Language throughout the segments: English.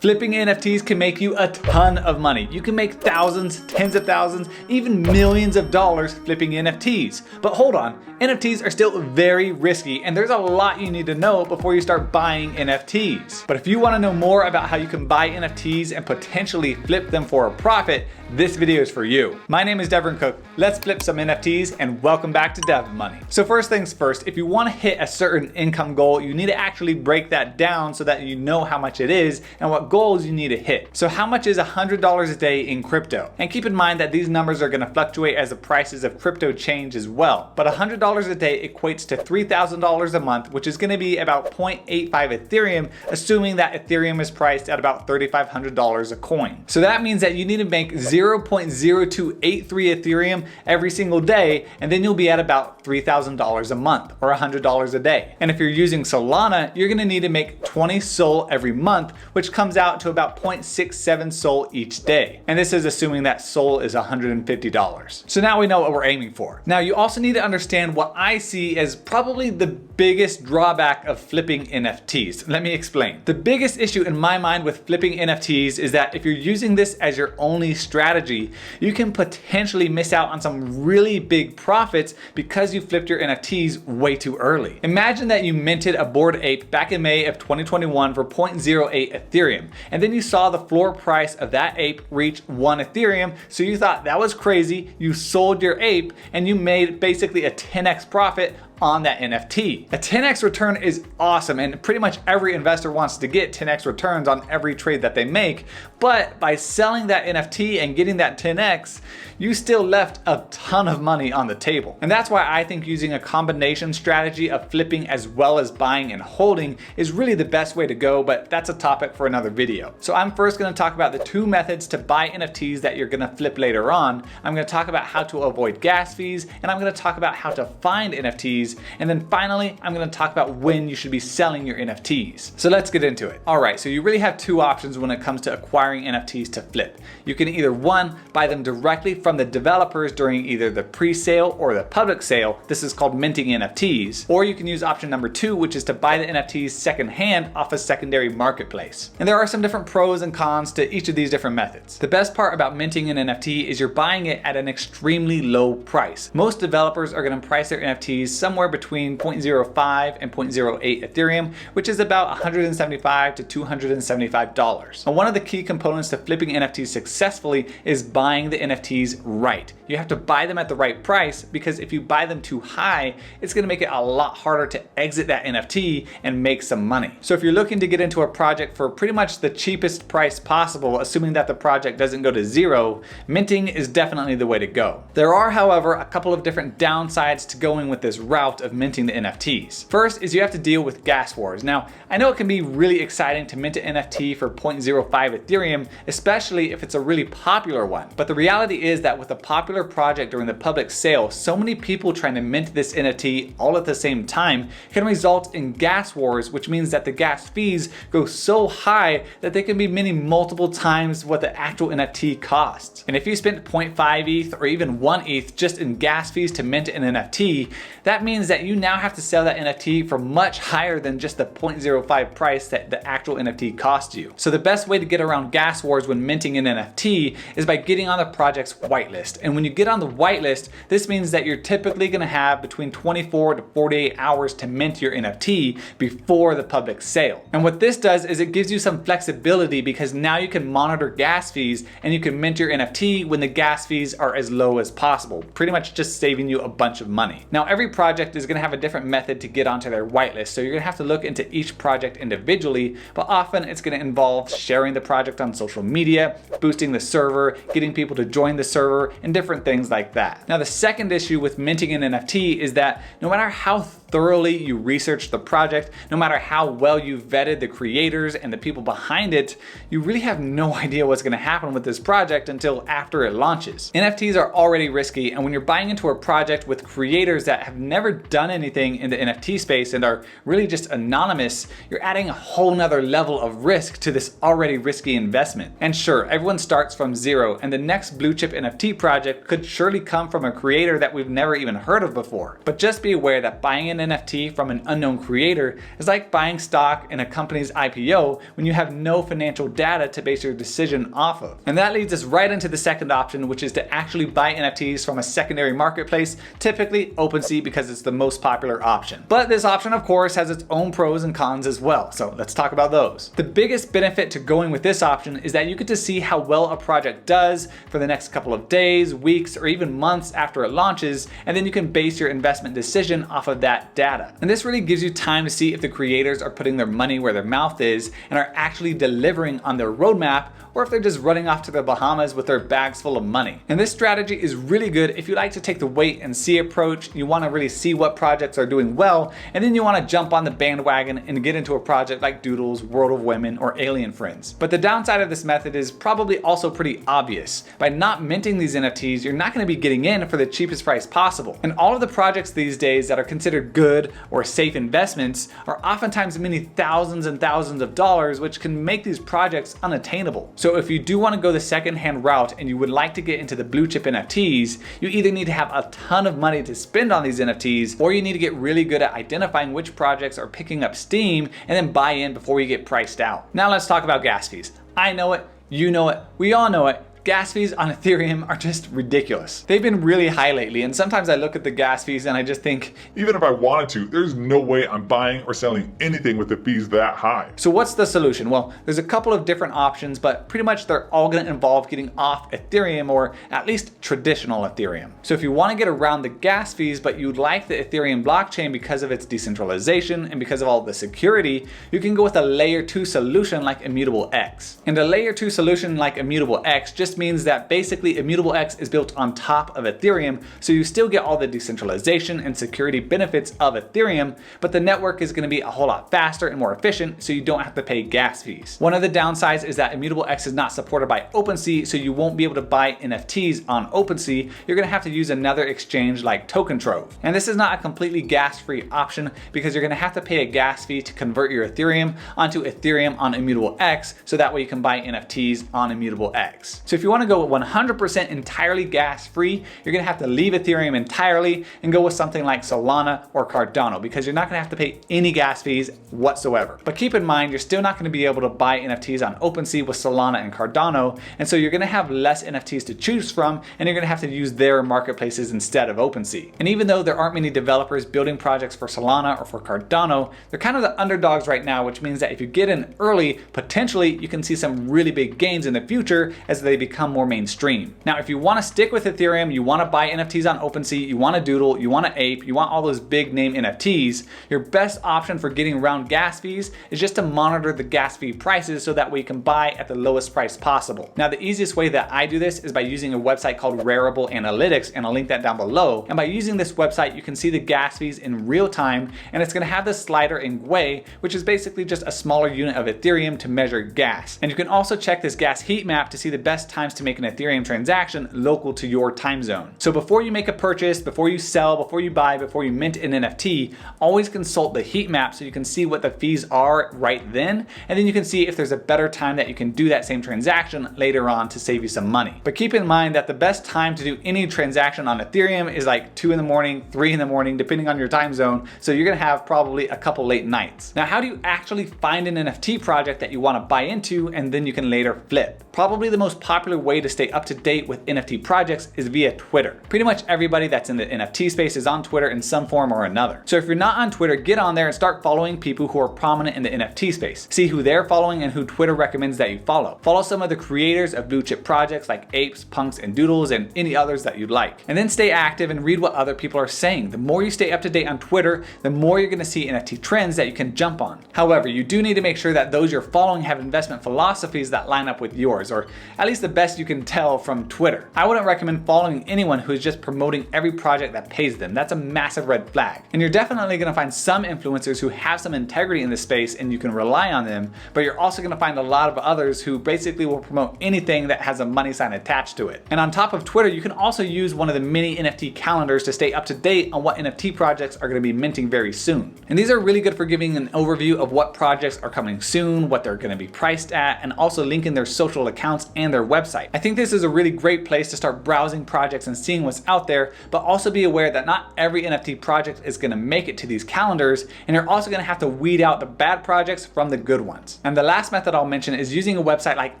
Flipping NFTs can make you a ton of money. You can make thousands, tens of thousands, even millions of dollars flipping NFTs. But hold on, NFTs are still very risky and there's a lot you need to know before you start buying NFTs. But if you want to know more about how you can buy NFTs and potentially flip them for a profit, this video is for you. My name is Devin Cook. Let's flip some NFTs and welcome back to Dev Money. So first things first, if you want to hit a certain income goal, you need to actually break that down so that you know how much it is and what goals you need to hit. So how much is $100 a day in crypto? And keep in mind that these numbers are going to fluctuate as the prices of crypto change as well. But $100 a day equates to $3,000 a month, which is going to be about 0.85 Ethereum, assuming that Ethereum is priced at about $3,500 a coin. So that means that you need to make 0.0283 Ethereum every single day, and then you'll be at about $3,000 a month or $100 a day. And if you're using Solana, you're going to need to make 20 SOL every month, which comes out to about 0.67 SOL each day. And this is assuming that SOL is $150. So now we know what we're aiming for. Now you also need to understand what I see as probably the biggest drawback of flipping NFTs. Let me explain. The biggest issue in my mind with flipping NFTs is that if you're using this as your only strategy, you can potentially miss out on some really big profits because you flipped your NFTs way too early. Imagine that you minted a Bored Ape back in May of 2021 for 0.08 Ethereum, and then you saw the floor price of that ape reach 1 Ethereum, so you thought that was crazy, you sold your ape, and you made basically a 10x profit on that NFT. A 10x return is awesome, and pretty much every investor wants to get 10x returns on every trade that they make, but by selling that NFT and getting that 10x, you still left a ton of money on the table. And that's why I think using a combination strategy of flipping as well as buying and holding is really the best way to go, but that's a topic for another video. So I'm first gonna talk about the two methods to buy NFTs that you're gonna flip later on. I'm gonna talk about how to avoid gas fees, and I'm gonna talk about how to find NFTs, and then finally, I'm gonna talk about when you should be selling your NFTs. So let's get into it. All right, so you really have two options when it comes to acquiring NFTs to flip. You can either one, buy them directly from the developers during either the pre-sale or the public sale. This is called minting NFTs. Or you can use option number two, which is to buy the NFTs secondhand off a secondary marketplace. And there are some different pros and cons to each of these different methods. The best part about minting an NFT is you're buying it at an extremely low price. Most developers are gonna price their NFTs somewhere between 0.05 and 0.08 Ethereum, which is about $175 to $275. And one of the key components to flipping NFTs successfully is buying the NFTs right. You have to buy them at the right price, because if you buy them too high, it's gonna make it a lot harder to exit that NFT and make some money. So if you're looking to get into a project for pretty much the cheapest price possible, assuming that the project doesn't go to zero, minting is definitely the way to go. There are, however, a couple of different downsides to going with this route of minting the NFTs. First is you have to deal with gas wars. Now, I know it can be really exciting to mint an NFT for 0.05 Ethereum, especially if it's a really popular one. But the reality is that with a popular project during the public sale, so many people trying to mint this NFT all at the same time can result in gas wars, which means that the gas fees go so high that they can be minting multiple times what the actual NFT costs. And if you spent 0.5 ETH or even 1 ETH just in gas fees to mint an NFT, that means that you now have to sell that NFT for much higher than just the 0.05 price that the actual NFT cost you. So the best way to get around gas wars when minting an NFT is by getting on the project's whitelist. And when you get on the whitelist, this means that you're typically gonna have between 24 to 48 hours to mint your NFT before the public sale. And what this does is it gives you some flexibility, because now you can monitor gas fees and you can mint your NFT when the gas fees are as low as possible, pretty much just saving you a bunch of money. Now every project is gonna have a different method to get onto their whitelist, so you're gonna have to look into each project individually, but often it's gonna involve sharing the project on social media, boosting the server, getting people to join the server, and different things like that. Now the second issue with minting an NFT is that no matter how thoroughly you research the project, no matter how well you vetted the creators and the people behind it, you really have no idea what's gonna happen with this project until after it launches. NFTs are already risky, and when you're buying into a project with creators that have never done anything in the NFT space and are really just anonymous, you're adding a whole nother level of risk to this already risky investment. And sure, everyone starts from zero, and the next blue chip NFT project could surely come from a creator that we've never even heard of before. But just be aware that buying an an NFT from an unknown creator is like buying stock in a company's IPO when you have no financial data to base your decision off of. And that leads us right into the second option, which is to actually buy NFTs from a secondary marketplace, typically OpenSea, because it's the most popular option. But this option, of course, has its own pros and cons as well, so let's talk about those. The biggest benefit to going with this option is that you get to see how well a project does for the next couple of days, weeks, or even months after it launches, and then you can base your investment decision off of that data. And this really gives you time to see if the creators are putting their money where their mouth is and are actually delivering on their roadmap, or if they're just running off to the Bahamas with their bags full of money. And this strategy is really good if you like to take the wait and see approach. You want to really see what projects are doing well, and then you want to jump on the bandwagon and get into a project like Doodles, World of Women, or Alien Friends. But the downside of this method is probably also pretty obvious. By not minting these NFTs, you're not going to be getting in for the cheapest price possible. And all of the projects these days that are considered good or safe investments are oftentimes many thousands and thousands of dollars, which can make these projects unattainable. So if you do want to go the secondhand route and you would like to get into the blue chip NFTs, you either need to have a ton of money to spend on these NFTs, or you need to get really good at identifying which projects are picking up steam and then buy in before you get priced out. Now let's talk about gas fees. I know it, you know it, we all know it. Gas fees on Ethereum are just ridiculous. They've been really high lately, and sometimes I look at the gas fees and I just think, even if I wanted to, there's no way I'm buying or selling anything with the fees that high. So what's the solution? Well, there's a couple of different options, but pretty much they're all going to involve getting off Ethereum, or at least traditional Ethereum. So if you want to get around the gas fees, but you like the Ethereum blockchain because of its decentralization and because of all the security, you can go with a layer 2 solution like Immutable X. And a layer 2 solution like Immutable X just means that basically Immutable X is built on top of Ethereum, so you still get all the decentralization and security benefits of Ethereum, but the network is going to be a whole lot faster and more efficient, so you don't have to pay gas fees. One of the downsides is that Immutable X is not supported by OpenSea, so you won't be able to buy NFTs on OpenSea. You're going to have to use another exchange like Token Trove. And this is not a completely gas-free option, because you're going to have to pay a gas fee to convert your Ethereum onto Ethereum on Immutable X, so that way you can buy NFTs on Immutable X. So if you want to go 100% entirely gas-free, you're going to have to leave Ethereum entirely and go with something like Solana or Cardano, because you're not going to have to pay any gas fees whatsoever. But keep in mind, you're still not going to be able to buy NFTs on OpenSea with Solana and Cardano, and so you're going to have less NFTs to choose from, and you're going to have to use their marketplaces instead of OpenSea. And even though there aren't many developers building projects for Solana or for Cardano, they're kind of the underdogs right now, which means that if you get in early, potentially you can see some really big gains in the future as they become more mainstream. Now, if you want to stick with Ethereum, you want to buy NFTs on OpenSea, you want to Doodle, you want to Ape, you want all those big name NFTs, your best option for getting around gas fees is just to monitor the gas fee prices, so that way you can buy at the lowest price possible. Now, the easiest way that I do this is by using a website called rarible.analytics, and I'll link that down below. And by using this website, you can see the gas fees in real time, and it's going to have this slider in Gwei, which is basically just a smaller unit of Ethereum to measure gas. And you can also check this gas heat map to see the best times to make an Ethereum transaction local to your time zone. So before you make a purchase, before you sell, before you buy, before you mint an NFT, always consult the heat map so you can see what the fees are right then, and then you can see if there's a better time that you can do that same transaction later on to save you some money. But keep in mind that the best time to do any transaction on Ethereum is like 2 in the morning, 3 in the morning, depending on your time zone, so you're gonna have probably a couple late nights. Now, how do you actually find an NFT project that you want to buy into and then you can later flip? Probably the most popular way to stay up to date with NFT projects is via Twitter. Pretty much everybody that's in the NFT space is on Twitter in some form or another. So if you're not on Twitter, get on there and start following people who are prominent in the NFT space. See who they're following and who Twitter recommends that you follow. Follow some of the creators of blue chip projects like Apes, Punks, and Doodles, and any others that you'd like. And then stay active and read what other people are saying. The more you stay up to date on Twitter, the more you're gonna see NFT trends that you can jump on. However, you do need to make sure that those you're following have investment philosophies that line up with yours, or at least the best you can tell from Twitter. I wouldn't recommend following anyone who is just promoting every project that pays them. That's a massive red flag. And you're definitely gonna find some influencers who have some integrity in the space and you can rely on them, but you're also gonna find a lot of others who basically will promote anything that has a money sign attached to it. And on top of Twitter, you can also use one of the mini NFT calendars to stay up to date on what NFT projects are gonna be minting very soon. And these are really good for giving an overview of what projects are coming soon, what they're gonna be priced at, and also linking their social accounts and their website website. I think this is a really great place to start browsing projects and seeing what's out there, but also be aware that not every NFT project is going to make it to these calendars, and you're also going to have to weed out the bad projects from the good ones. And the last method I'll mention is using a website like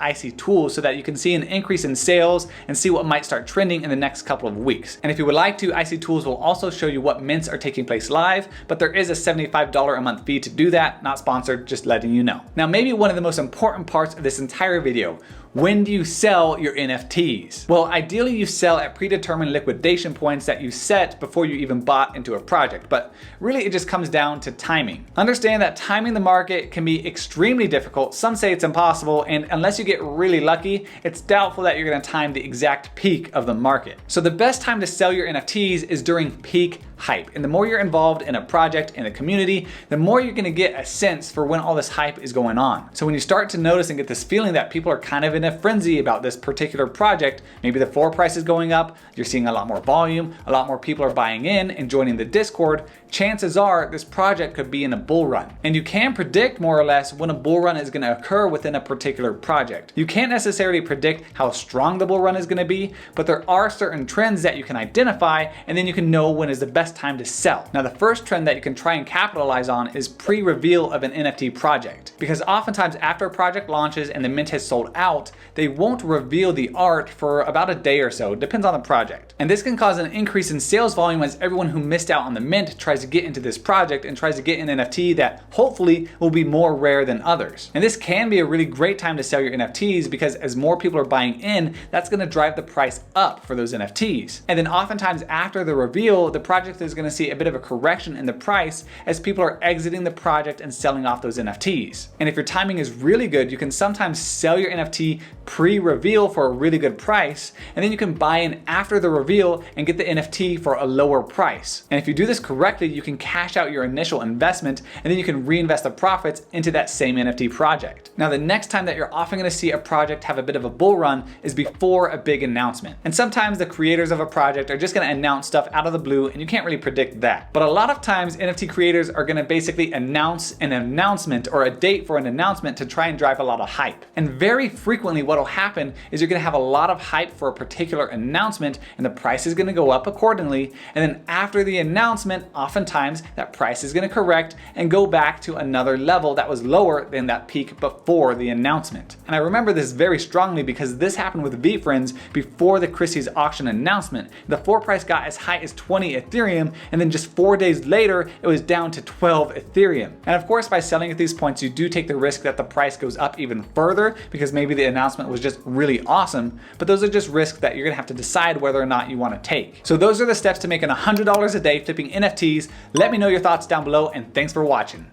IC Tools so that you can see an increase in sales and see what might start trending in the next couple of weeks. And if you would like to, IC Tools will also show you what mints are taking place live, but there is a $75 a month fee to do that. Not sponsored, just letting you know. Now, maybe one of the most important parts of this entire video: when do you sell your NFTs? Well, ideally you sell at predetermined liquidation points that you set before you even bought into a project, but really it just comes down to timing. Understand that timing the market can be extremely difficult. Some say it's impossible, and unless you get really lucky, it's doubtful that you're gonna time the exact peak of the market. So the best time to sell your NFTs is during peak hype. And the more you're involved in a project, in a community, the more you're gonna get a sense for when all this hype is going on. So when you start to notice and get this feeling that people are kind of in a frenzy about this particular project, maybe the floor price is going up, you're seeing a lot more volume, a lot more people are buying in and joining the Discord, chances are this project could be in a bull run. And you can predict more or less when a bull run is gonna occur within a particular project. You can't necessarily predict how strong the bull run is gonna be, but there are certain trends that you can identify, and then you can know when is the best time to sell. Now, the first trend that you can try and capitalize on is pre-reveal of an NFT project, because oftentimes after a project launches and the mint has sold out, they won't reveal the art for about a day or so, depends on the project. And this can cause an increase in sales volume as everyone who missed out on the mint tries to get into this project and tries to get an NFT that hopefully will be more rare than others. And this can be a really great time to sell your NFTs, because as more people are buying in, that's gonna drive the price up for those NFTs. And then oftentimes after the reveal, the project is gonna see a bit of a correction in the price as people are exiting the project and selling off those NFTs. And if your timing is really good, you can sometimes sell your NFT pre-reveal for a really good price, and then you can buy in after the reveal and get the NFT for a lower price. And if you do this correctly, you can cash out your initial investment, and then you can reinvest the profits into that same NFT project. Now, the next time that you're often gonna see a project have a bit of a bull run is before a big announcement. And sometimes the creators of a project are just gonna announce stuff out of the blue, and you can't really predict that. But a lot of times NFT creators are gonna basically announce an announcement or a date for an announcement to try and drive a lot of hype. And very frequently what'll happen is you're gonna have a lot of hype for a particular announcement, and the price is gonna go up accordingly. And then after the announcement, oftentimes that price is gonna correct and go back to another level that was lower than that peak before the announcement. And I remember this very strongly because this happened with VeeFriends before the Christie's auction announcement. The floor price got as high as 20 Ethereum, and then just 4 days later, it was down to 12 Ethereum. And of course, by selling at these points, you do take the risk that the price goes up even further because maybe the announcement was just really awesome, but those are just risks that you're gonna have to decide whether or not you wanna take. So those are the steps to making $100 a day flipping NFTs. Let me know your thoughts down below, and thanks for watching.